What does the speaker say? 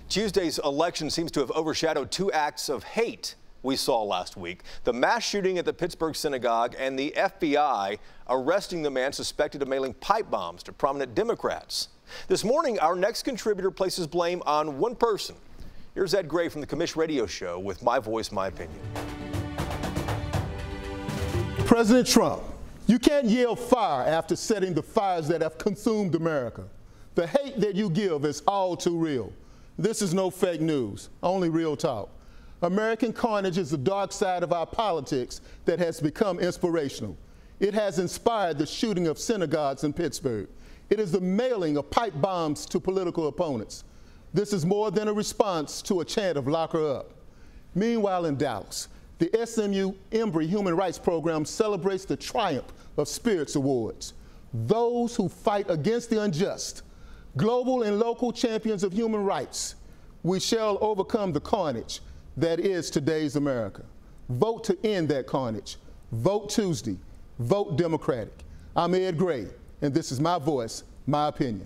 Tuesday's election seems to have overshadowed two acts of hate we saw last week. The mass shooting at the Pittsburgh synagogue and the FBI arresting the man suspected of mailing pipe bombs to prominent Democrats. This morning, our next contributor places blame on one person. Here's Ed Gray from the Commish radio show with My Voice, My Opinion. President Trump, you can't yell fire after setting the fires that have consumed America. The hate that you give is all too real. This is no fake news, only real talk. American carnage is the dark side of our politics that has become inspirational. It has inspired the shooting of synagogues in Pittsburgh. It is the mailing of pipe bombs to political opponents. This is more than a response to a chant of lock her up. Meanwhile, in Dallas, the SMU Embry Human Rights Program celebrates the triumph of Spirits Awards. Those who fight against the unjust, global and local champions of human rights, we shall overcome the carnage that is today's America. Vote to end that carnage. Vote Tuesday. Vote Democratic. I'm Ed Gray, and this is My Voice, My Opinion.